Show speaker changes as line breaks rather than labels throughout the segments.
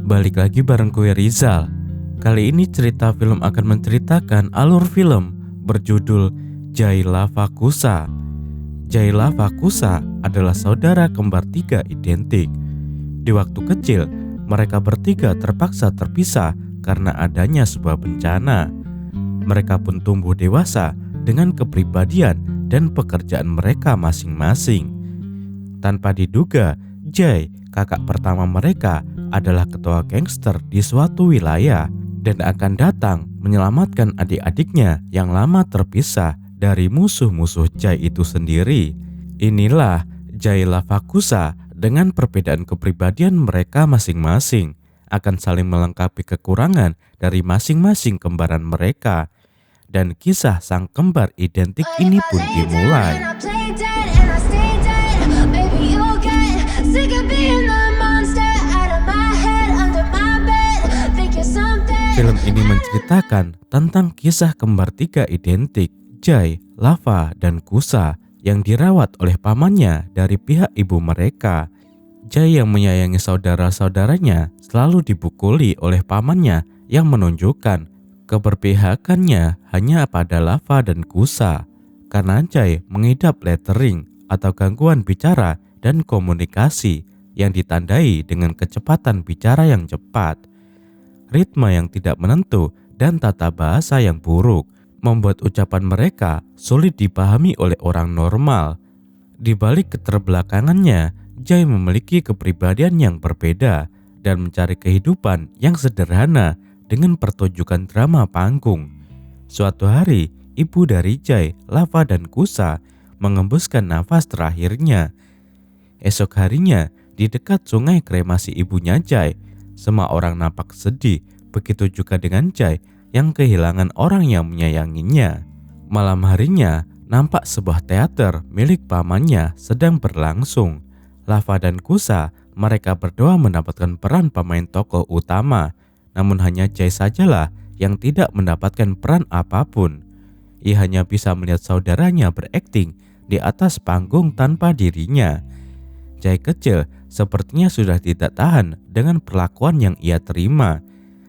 Balik lagi bareng gue Rizal. Kali ini cerita film akan menceritakan alur film berjudul Jay Lava Kusa. Jay Lava Kusa adalah saudara kembar tiga identik. Di waktu kecil, mereka bertiga terpaksa terpisah karena adanya sebuah bencana. Mereka pun tumbuh dewasa dengan kepribadian dan pekerjaan mereka masing-masing. Tanpa diduga, Jay, kakak pertama mereka, adalah ketua gangster di suatu wilayah dan akan datang menyelamatkan adik-adiknya yang lama terpisah dari musuh-musuh Jay itu sendiri. Inilah Jay Lava Kusa dengan perbedaan kepribadian mereka masing-masing akan saling melengkapi kekurangan dari masing-masing kembaran mereka. Dan kisah sang kembar identik ini pun dimulai. Film ini menceritakan tentang kisah kembar tiga identik, Jay, Lava, dan Kusa yang dirawat oleh pamannya dari pihak ibu mereka. Jay yang menyayangi saudara-saudaranya selalu dipukuli oleh pamannya yang menunjukkan keberpihakannya hanya pada Lava dan Kusa. Karena Jay mengidap lettering atau gangguan bicara dan komunikasi yang ditandai dengan kecepatan bicara yang cepat. Ritme yang tidak menentu dan tata bahasa yang buruk membuat ucapan mereka sulit dipahami oleh orang normal. Di balik keterbelakangannya, Jay memiliki kepribadian yang berbeda dan mencari kehidupan yang sederhana dengan pertunjukan drama panggung. Suatu hari, ibu dari Jay, Lava, dan Kusa mengembuskan nafas terakhirnya. Esok harinya, di dekat sungai kremasi ibunya Jay, semua orang nampak sedih, begitu juga dengan Jay yang kehilangan orang yang menyayanginya. Malam harinya, nampak sebuah teater milik pamannya sedang berlangsung. Lava dan Kusa, mereka berdua mendapatkan peran pemain tokoh utama, namun hanya Jay sajalah yang tidak mendapatkan peran apapun. Ia hanya bisa melihat saudaranya berakting di atas panggung tanpa dirinya. Jay kecil sepertinya sudah tidak tahan dengan perlakuan yang ia terima.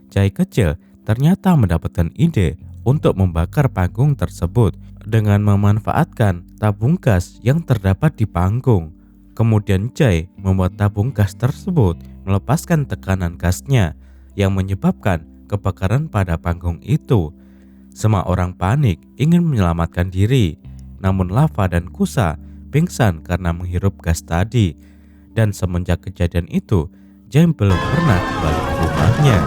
Jay kecil ternyata mendapatkan ide untuk membakar panggung tersebut dengan memanfaatkan tabung gas yang terdapat di panggung. Kemudian Jay membuat tabung gas tersebut melepaskan tekanan gasnya yang menyebabkan kebakaran pada panggung itu. Semua orang panik ingin menyelamatkan diri, namun Lava dan Kusa pingsan karena menghirup gas tadi. Dan semenjak kejadian itu, Jay belum pernah kembali ke rumahnya.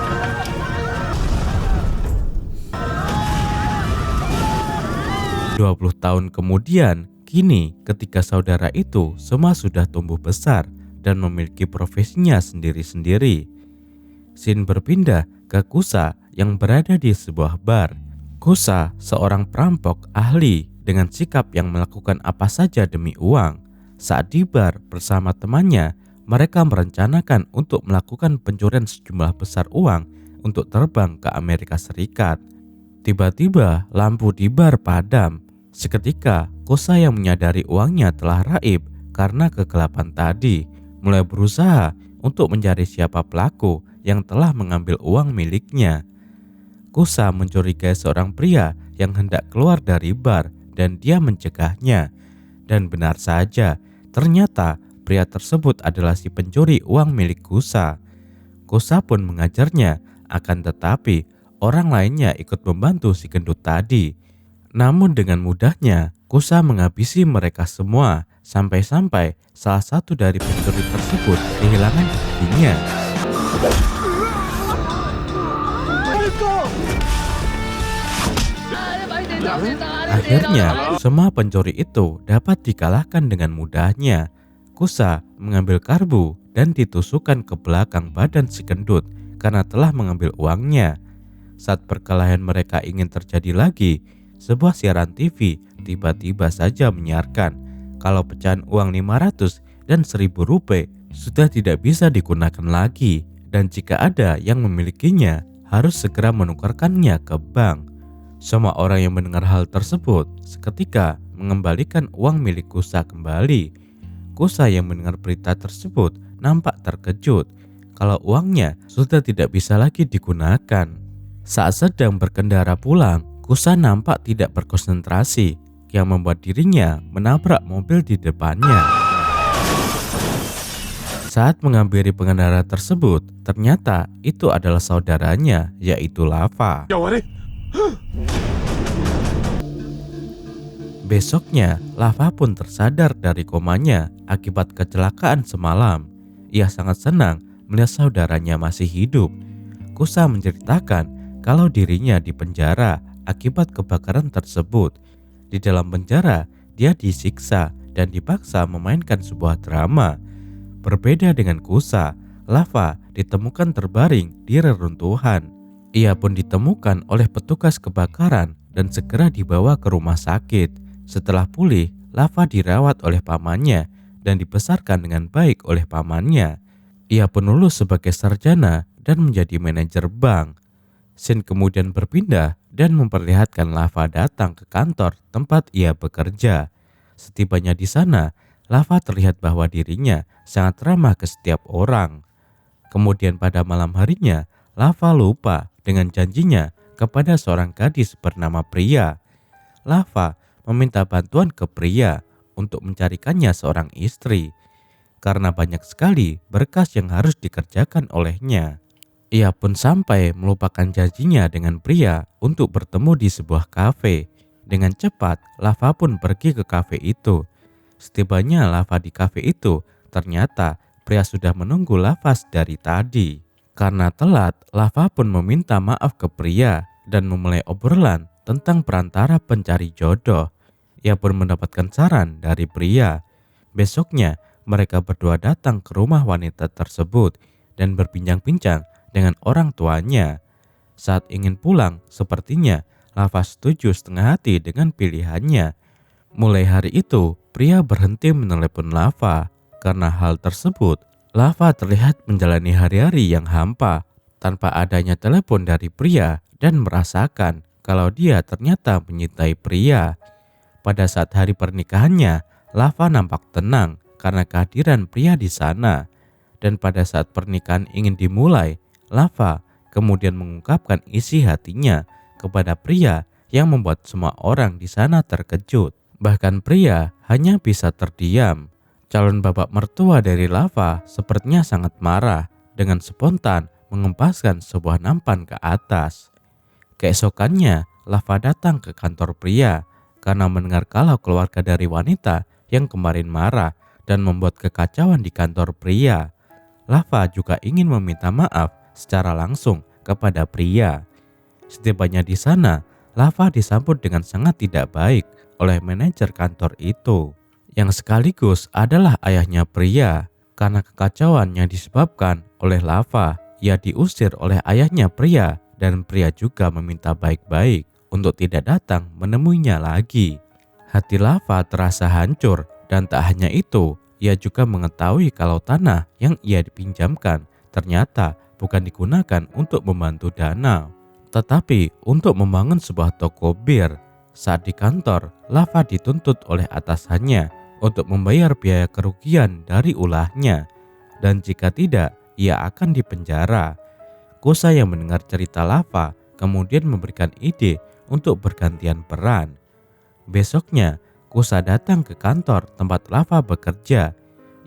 Dua 20 tahun kemudian, kini ketika saudara itu semua sudah tumbuh besar dan memiliki profesinya sendiri-sendiri. Scene berpindah ke Kusa yang berada di sebuah bar. Kusa seorang perampok ahli dengan sikap yang melakukan apa saja demi uang. Saat di bar bersama temannya, mereka merencanakan untuk melakukan pencurian sejumlah besar uang untuk terbang ke Amerika Serikat. Tiba-tiba lampu di bar padam. Seketika Kusa yang menyadari uangnya telah raib karena kegelapan tadi, mulai berusaha untuk mencari siapa pelaku yang telah mengambil uang miliknya. Kusa mencurigai seorang pria yang hendak keluar dari bar dan dia mencegahnya. Dan benar saja, ternyata pria tersebut adalah si pencuri uang milik Kusa. Kusa pun mengajarnya, akan tetapi orang lainnya ikut membantu si gendut tadi. Namun dengan mudahnya Kusa menghabisi mereka semua, sampai-sampai salah satu dari pencuri tersebut kehilangan giginya. Akhirnya, semua pencuri itu dapat dikalahkan dengan mudahnya. Kusa mengambil karbu dan ditusukkan ke belakang badan si gendut karena telah mengambil uangnya. Saat perkelahian mereka ingin terjadi lagi, sebuah siaran TV tiba-tiba saja menyiarkan kalau pecahan uang 500 dan 1000 rupiah sudah tidak bisa digunakan lagi dan jika ada yang memilikinya harus segera menukarkannya ke bank. Semua orang yang mendengar hal tersebut seketika mengembalikan uang milik Kusa kembali. Kusa yang mendengar berita tersebut nampak terkejut kalau uangnya sudah tidak bisa lagi digunakan. Saat sedang berkendara pulang, Kusa nampak tidak berkonsentrasi yang membuat dirinya menabrak mobil di depannya. Saat menghampiri pengendara tersebut, ternyata itu adalah saudaranya, yaitu Lava. Besoknya, Lava pun tersadar dari komanya akibat kecelakaan semalam. Ia sangat senang melihat saudaranya masih hidup. Kusa menceritakan kalau dirinya dipenjara akibat kebakaran tersebut. Di dalam penjara, dia disiksa dan dipaksa memainkan sebuah drama. Berbeda dengan Kusa, Lava ditemukan terbaring di reruntuhan. Ia pun ditemukan oleh petugas kebakaran dan segera dibawa ke rumah sakit. Setelah pulih, Lava dirawat oleh pamannya dan dibesarkan dengan baik oleh pamannya. Ia pun lulus sebagai sarjana dan menjadi manajer bank. Shin kemudian berpindah dan memperlihatkan Lava datang ke kantor tempat ia bekerja. Setibanya di sana, Lava terlihat bahwa dirinya sangat ramah ke setiap orang. Kemudian pada malam harinya, Lava lupa dengan janjinya kepada seorang gadis bernama Priya. Lava meminta bantuan ke Priya untuk mencarikannya seorang istri, karena banyak sekali berkas yang harus dikerjakan olehnya. Ia pun sampai melupakan janjinya dengan Priya untuk bertemu di sebuah kafe. Dengan cepat, Lava pun pergi ke kafe itu. Setibanya Lava di kafe itu, ternyata pria sudah menunggu Lava dari tadi. Karena telat, Lava pun meminta maaf ke pria dan memulai obrolan tentang perantara pencari jodoh. Ia pun mendapatkan saran dari pria. Besoknya, mereka berdua datang ke rumah wanita tersebut dan berbincang-bincang dengan orang tuanya. Saat ingin pulang, sepertinya Lava setuju setengah hati dengan pilihannya. Mulai hari itu, pria berhenti menelepon Lava. Karena hal tersebut, Lava terlihat menjalani hari-hari yang hampa tanpa adanya telepon dari pria dan merasakan kalau dia ternyata menyintai pria. Pada saat hari pernikahannya, Lava nampak tenang karena kehadiran pria di sana. Dan pada saat pernikahan ingin dimulai, Lava kemudian mengungkapkan isi hatinya kepada pria yang membuat semua orang di sana terkejut. Bahkan pria hanya bisa terdiam. Calon bapak mertua dari Lava sepertinya sangat marah dengan spontan mengempaskan sebuah nampan ke atas. Keesokannya, Lava datang ke kantor pria karena mendengar kalau keluarga dari wanita yang kemarin marah dan membuat kekacauan di kantor pria. Lava juga ingin meminta maaf secara langsung kepada pria. Setibanya di sana, Lava disambut dengan sangat tidak baik oleh manajer kantor itu, yang sekaligus adalah ayahnya pria. Karena kekacauan yang disebabkan oleh Lava, ia diusir oleh ayahnya pria dan pria juga meminta baik-baik untuk tidak datang menemuinya lagi. Hati Lava terasa hancur dan tak hanya itu, ia juga mengetahui kalau tanah yang ia dipinjamkan ternyata bukan digunakan untuk membantu danau, tetapi untuk membangun sebuah toko bir. Saat di kantor, Lava dituntut oleh atasannya untuk membayar biaya kerugian dari ulahnya, dan jika tidak, ia akan dipenjara. Kusa yang mendengar cerita Lava kemudian memberikan ide untuk bergantian peran. Besoknya, Kusa datang ke kantor tempat Lava bekerja.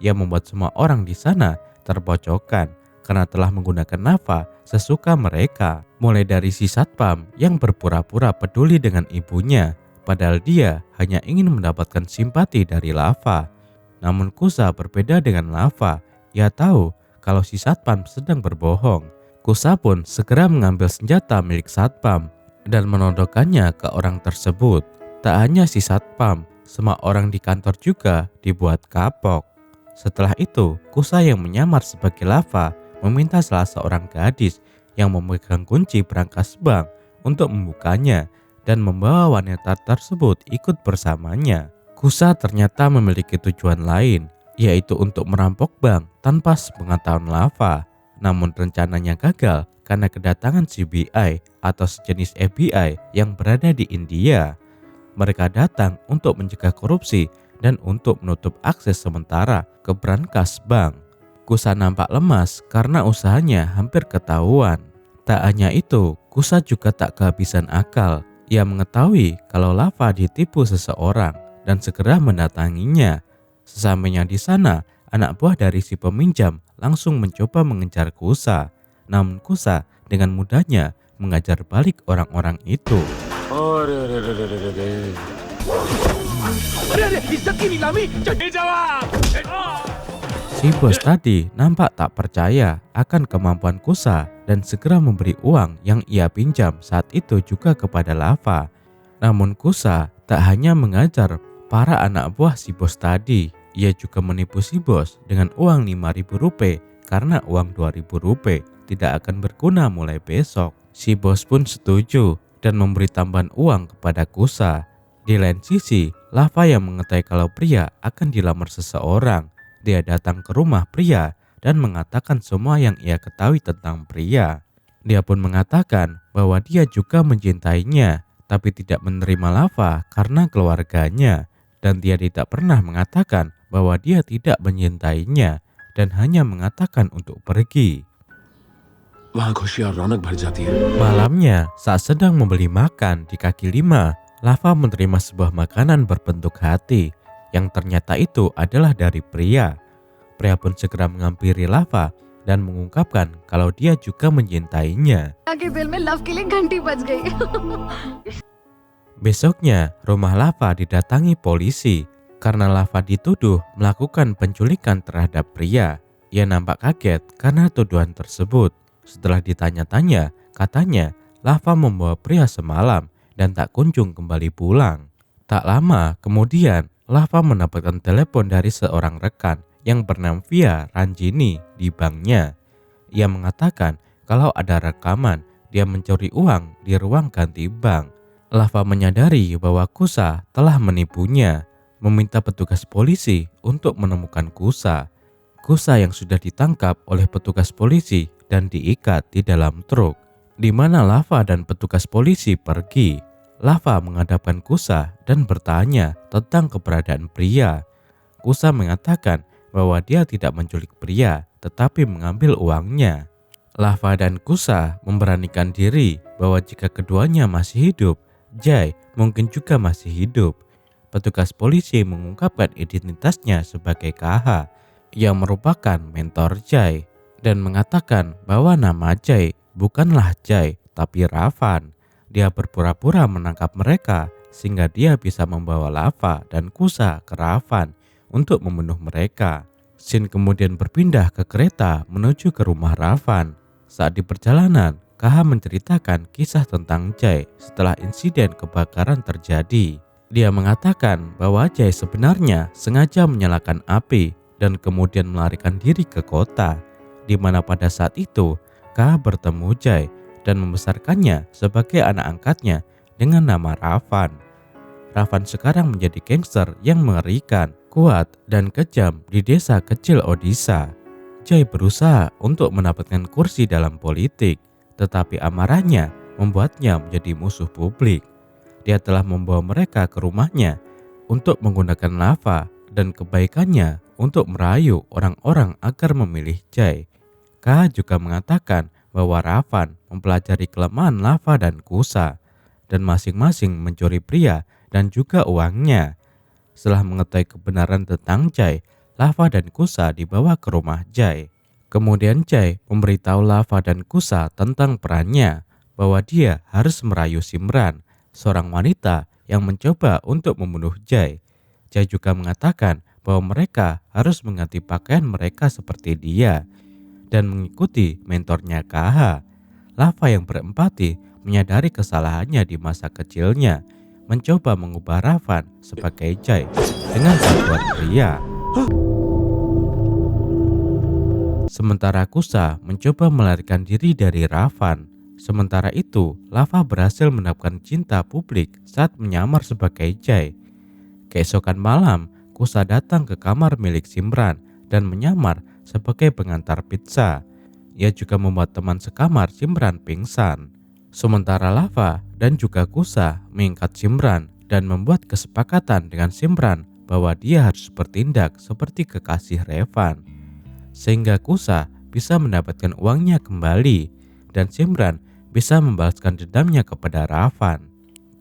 Ia membuat semua orang di sana terpojokkan karena telah menggunakan Lava sesuka mereka. Mulai dari si satpam yang berpura-pura peduli dengan ibunya, padahal dia hanya ingin mendapatkan simpati dari Lava. Namun Kusa berbeda dengan Lava. Ia tahu kalau si satpam sedang berbohong. Kusa pun segera mengambil senjata milik satpam dan menodongkannya ke orang tersebut. Tak hanya si satpam, semua orang di kantor juga dibuat kapok. Setelah itu, Kusa yang menyamar sebagai Lava meminta salah seorang gadis yang memegang kunci berangkas bank untuk membukanya dan membawa wanita tersebut ikut bersamanya. Kusa ternyata memiliki tujuan lain, yaitu untuk merampok bank tanpa sepengetahuan Lava. namun rencananya gagal karena kedatangan CBI atau sejenis FBI yang berada di India. Mereka datang untuk mencegah korupsi dan untuk menutup akses sementara ke brankas bank. Kusa nampak lemas karena usahanya hampir ketahuan. Tak hanya itu, Kusa juga tak kehabisan akal. Ia mengetahui kalau Lava ditipu seseorang dan segera mendatanginya. Sesampainya di sana, anak buah dari si peminjam langsung mencoba mengejar Kusa. Namun Kusa dengan mudahnya mengajar balik orang-orang itu. Si bos tadi nampak tak percaya akan kemampuan Kusa dan segera memberi uang yang ia pinjam saat itu juga kepada Lava. Namun Kusa tak hanya mengajar para anak buah si bos tadi, ia juga menipu si bos dengan uang 5.000 rupiah karena uang 2.000 rupiah tidak akan berguna mulai besok. Si bos pun setuju dan memberi tambahan uang kepada Kusa. Di lain sisi, Lava yang mengetahui kalau pria akan dilamar seseorang. Dia datang ke rumah pria dan mengatakan semua yang ia ketahui tentang pria. Dia pun mengatakan bahwa dia juga mencintainya, tapi tidak menerima Lava karena keluarganya. Dan dia tidak pernah mengatakan bahwa dia tidak mencintainya dan hanya mengatakan untuk pergi. Malamnya, saat sedang membeli makan di kaki lima, Lava menerima sebuah makanan berbentuk hati yang ternyata itu adalah dari pria. Pria pun segera menghampiri Lava dan mengungkapkan kalau dia juga mencintainya. Besoknya, rumah Lava didatangi polisi karena Lava dituduh melakukan penculikan terhadap pria. Ia nampak kaget karena tuduhan tersebut. Setelah ditanya-tanya, katanya Lava membawa pria semalam dan tak kunjung kembali pulang. Tak lama kemudian, Lava mendapatkan telepon dari seorang rekan yang bernama Via Ranjini di banknya. Ia mengatakan kalau ada rekaman dia mencuri uang di ruang ganti bank. Lava menyadari bahwa Kusa telah menipunya, meminta petugas polisi untuk menemukan Kusa. Kusa yang sudah ditangkap oleh petugas polisi dan diikat di dalam truk, di mana Lava dan petugas polisi pergi. Lava menghadapkan Kusa dan bertanya tentang keberadaan pria. Kusa mengatakan bahwa dia tidak menculik pria, tetapi mengambil uangnya. Lava dan Kusa memberanikan diri bahwa jika keduanya masih hidup, Jai mungkin juga masih hidup. Petugas polisi mengungkapkan identitasnya sebagai KH, yang merupakan mentor Jai, dan mengatakan bahwa nama Jai bukanlah Jai, tapi Ravan. Dia berpura-pura menangkap mereka sehingga dia bisa membawa Lava dan Kusa ke Ravan untuk membunuh mereka. Shin kemudian berpindah ke kereta menuju ke rumah Ravan. Saat di perjalanan, KH menceritakan kisah tentang Jai setelah insiden kebakaran terjadi. Dia mengatakan bahwa Jai sebenarnya sengaja menyalakan api dan kemudian melarikan diri ke kota, di mana pada saat itu KH bertemu Jai dan membesarkannya sebagai anak angkatnya dengan nama Ravan. Ravan sekarang menjadi gangster yang mengerikan, kuat, dan kejam di desa kecil Odisha. Jai berusaha untuk mendapatkan kursi dalam politik, tetapi amarahnya membuatnya menjadi musuh publik. Dia telah membawa mereka ke rumahnya untuk menggunakan Lava dan kebaikannya untuk merayu orang-orang agar memilih Jai. K juga mengatakan bahwa Ravan mempelajari kelemahan Lava dan Kusa, dan masing-masing mencuri pria dan juga uangnya. Setelah mengetahui kebenaran tentang Jai, Lava dan Kusa dibawa ke rumah Jai. Kemudian Jai memberitahu Lava dan Kusa tentang perannya, bahwa dia harus merayu Simran, seorang wanita yang mencoba untuk membunuh Jai. Jai juga mengatakan bahwa mereka harus mengganti pakaian mereka seperti dia dan mengikuti mentornya KH. Lava yang berempati menyadari kesalahannya di masa kecilnya, mencoba mengubah Ravan sebagai Jai dengan bantuan pria. Sementara Kusa mencoba melarikan diri dari Ravan. Sementara itu, Lava berhasil mendapatkan cinta publik saat menyamar sebagai Jai. Keesokan malam, Kusa datang ke kamar milik Simran dan menyamar sebagai pengantar pizza. ia juga membuat teman sekamar Simran pingsan. Sementara Lava dan juga Kusa mengikat Simran dan membuat kesepakatan dengan Simran bahwa dia harus bertindak seperti kekasih Revan, sehingga Kusa bisa mendapatkan uangnya kembali dan Simran bisa membalaskan dendamnya kepada Ravan.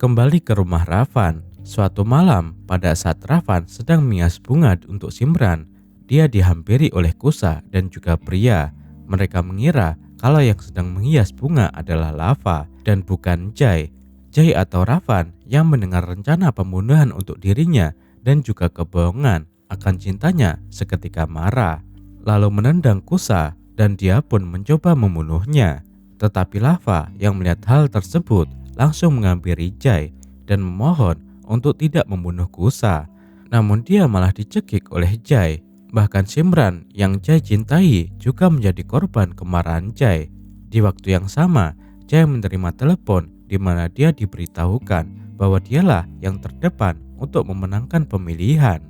Kembali ke rumah Ravan, suatu malam pada saat Ravan sedang menghias bunga untuk Simran, dia dihampiri oleh Kusa dan juga pria. Mereka mengira kalau yang sedang menghias bunga adalah Lava dan bukan Jai. Jai atau Ravan yang mendengar rencana pembunuhan untuk dirinya dan juga kebohongan akan cintanya seketika marah, lalu menendang Kusa dan dia pun mencoba membunuhnya. Tetapi Lava yang melihat hal tersebut langsung menghampiri Jai dan memohon untuk tidak membunuh Kusa. Namun dia malah dicekik oleh Jai. Bahkan Simran yang Jai cintai juga menjadi korban kemarahan Jai. Di waktu yang sama, Jai menerima telepon di mana dia diberitahukan bahwa dialah yang terdepan untuk memenangkan pemilihan.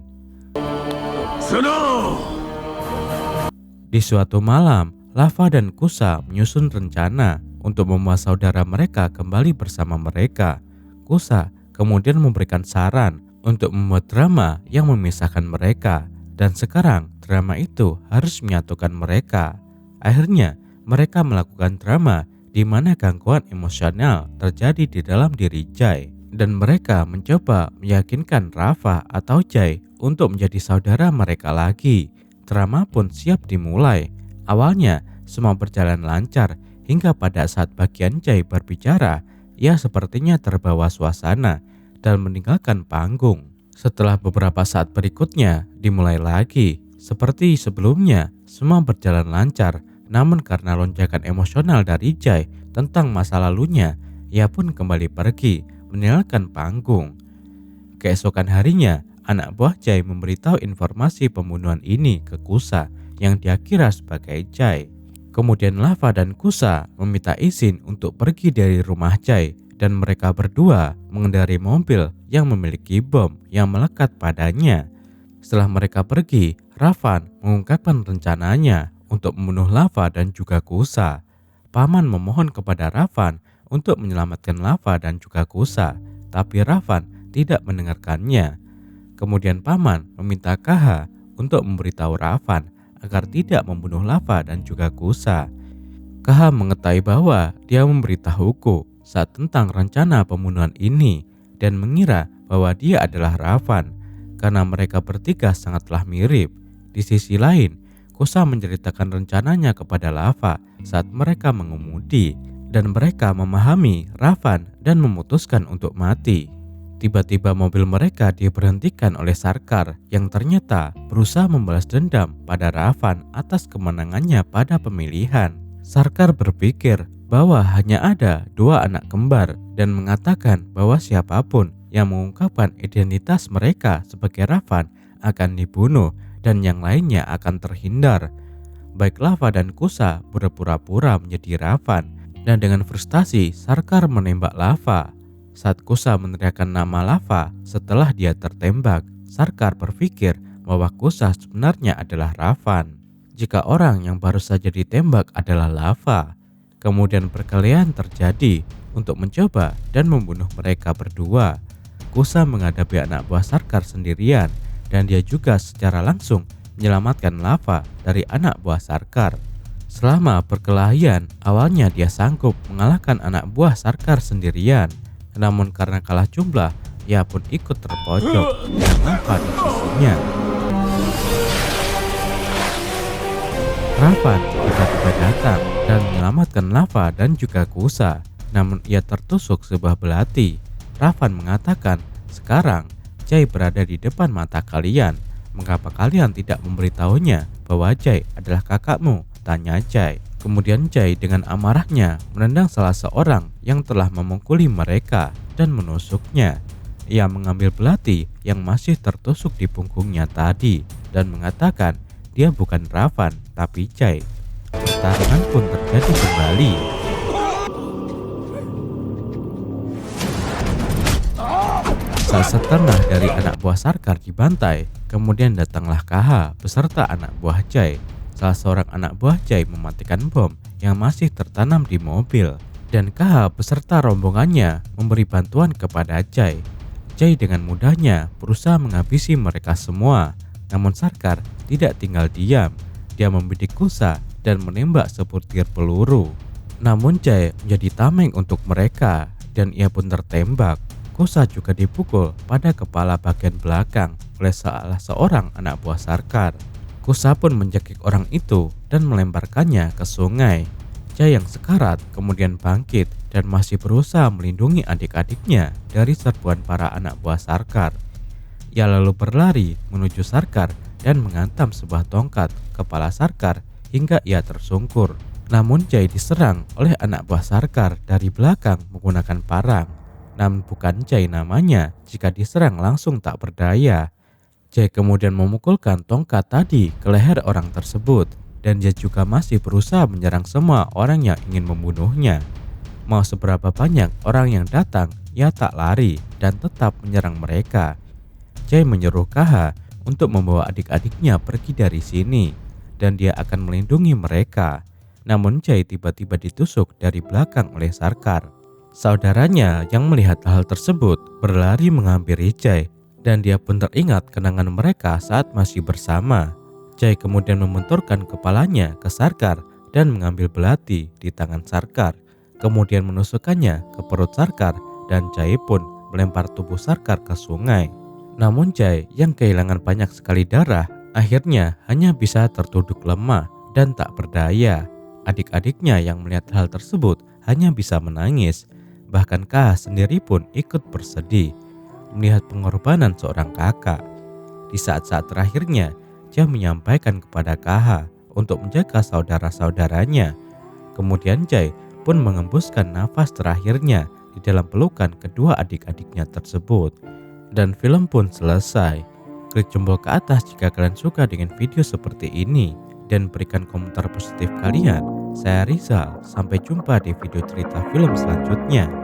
Di suatu malam, Lava dan Kusa menyusun rencana untuk membawa saudara mereka kembali bersama mereka. Kusa kemudian memberikan saran untuk membuat drama yang memisahkan mereka. Dan sekarang drama itu harus menyatukan mereka. Akhirnya mereka melakukan drama di mana gangguan emosional terjadi di dalam diri Jai. Dan mereka mencoba meyakinkan Rafa atau Jai untuk menjadi saudara mereka lagi. Drama pun siap dimulai. Awalnya semua berjalan lancar hingga pada saat bagian Jai berbicara, ia sepertinya terbawa suasana dan meninggalkan panggung. Setelah beberapa saat berikutnya dimulai lagi. Seperti sebelumnya, semua berjalan lancar. Namun karena lonjakan emosional dari Jai tentang masa lalunya, ia pun kembali pergi meninggalkan panggung. Keesokan harinya, anak buah Jai memberitahu informasi pembunuhan ini ke Kusa yang dia kira sebagai Jai. Kemudian Lava dan Kusa meminta izin untuk pergi dari rumah Jai dan mereka berdua mengendarai mobil yang memiliki bom yang melekat padanya. Setelah mereka pergi, Ravan mengungkapkan rencananya untuk membunuh Lava dan juga Kusa. Paman memohon kepada Ravan untuk menyelamatkan Lava dan juga Kusa, tapi Ravan tidak mendengarkannya. Kemudian Paman meminta Kaha untuk memberitahu Ravan agar tidak membunuh Lava dan juga Kusa. Kaha mengetahui bahwa dia memberitahuku saat tentang rencana pembunuhan ini dan mengira bahwa dia adalah Ravan karena mereka bertiga sangatlah mirip. Di sisi lain, Kusa menceritakan rencananya kepada Lava saat mereka mengemudi dan mereka memahami Ravan dan memutuskan untuk mati. Tiba-tiba mobil mereka diberhentikan oleh Sarkar yang ternyata berusaha membalas dendam pada Ravan atas kemenangannya pada pemilihan. Sarkar berpikir bahwa hanya ada 2 anak kembar dan mengatakan bahwa siapapun yang mengungkapkan identitas mereka sebagai Ravan akan dibunuh dan yang lainnya akan terhindar. Baik Lava dan Kusa berpura-pura menjadi Ravan dan dengan frustasi Sarkar menembak Lava. Saat Kusa meneriakkan nama Lava setelah dia tertembak, Sarkar berpikir bahwa Kusa sebenarnya adalah Ravan. Jika orang yang baru saja ditembak adalah Lava, kemudian perkelahian terjadi untuk mencoba dan membunuh mereka berdua. Kusa menghadapi anak buah Sarkar sendirian dan dia juga secara langsung menyelamatkan Lava dari anak buah Sarkar. Selama perkelahian, awalnya dia sanggup mengalahkan anak buah Sarkar sendirian. Namun karena kalah jumlah, ia pun ikut terpojok dan Lava di sisinya. Ravan tiba-tiba datang dan menyelamatkan Lava dan juga Kusa. Namun ia tertusuk sebuah belati. Ravan mengatakan, sekarang Jai berada di depan mata kalian. Mengapa kalian tidak memberitahunya bahwa Jai adalah kakakmu? Tanya Jai. Kemudian Jai dengan amarahnya menendang salah seorang yang telah memukuli mereka dan menusuknya. Ia mengambil belati yang masih tertusuk di punggungnya tadi dan mengatakan dia bukan Ravan tapi Jai. Pertarungan pun terjadi kembali. Saat setengah dari anak buah Sarkar dibantai, kemudian datanglah Kaha beserta anak buah Jai. Salah seorang anak buah Jai mematikan bom yang masih tertanam di mobil. Dan KH beserta rombongannya memberi bantuan kepada Jay. Jay dengan mudahnya berusaha menghabisi mereka semua. Namun Sarkar tidak tinggal diam. Dia membidik Kusa dan menembak sebutir peluru. Namun Jay menjadi tameng untuk mereka dan ia pun tertembak. Kusa juga dipukul pada kepala bagian belakang oleh salah seorang anak buah Sarkar. Kusa pun menjekik orang itu dan melemparkannya ke sungai. Jay yang sekarat kemudian bangkit dan masih berusaha melindungi adik-adiknya dari serbuan para anak buah Sarkar. Ia lalu berlari menuju Sarkar dan menghantam sebuah tongkat kepala Sarkar hingga ia tersungkur. Namun Jay diserang oleh anak buah Sarkar dari belakang menggunakan parang. Namun bukan Jay namanya jika diserang langsung tak berdaya. Jay kemudian memukulkan tongkat tadi ke leher orang tersebut dan dia juga masih berusaha menyerang semua orang yang ingin membunuhnya. Mau seberapa banyak orang yang datang, ia tak lari dan tetap menyerang mereka. Jay menyuruh KH untuk membawa adik-adiknya pergi dari sini dan dia akan melindungi mereka. Namun Jay tiba-tiba ditusuk dari belakang oleh Sarkar. Saudaranya yang melihat hal tersebut berlari menghampiri Jay dan dia pun teringat kenangan mereka saat masih bersama. Jay kemudian membenturkan kepalanya ke Sarkar dan mengambil belati di tangan Sarkar, kemudian menusukkannya ke perut Sarkar dan Jay pun melempar tubuh Sarkar ke sungai. Namun Jay yang kehilangan banyak sekali darah akhirnya hanya bisa tertunduk lemah dan tak berdaya. Adik-adiknya yang melihat hal tersebut hanya bisa menangis. Bahkan KH sendiri pun ikut bersedih melihat pengorbanan seorang kakak. Di saat-saat terakhirnya, Jay menyampaikan kepada KH untuk menjaga saudara-saudaranya. Kemudian Jay pun mengembuskan nafas terakhirnya di dalam pelukan kedua adik-adiknya tersebut. Dan film pun selesai. Klik jempol ke atas jika kalian suka dengan video seperti ini dan berikan komentar positif kalian. Saya Rizal, sampai jumpa di video cerita film selanjutnya.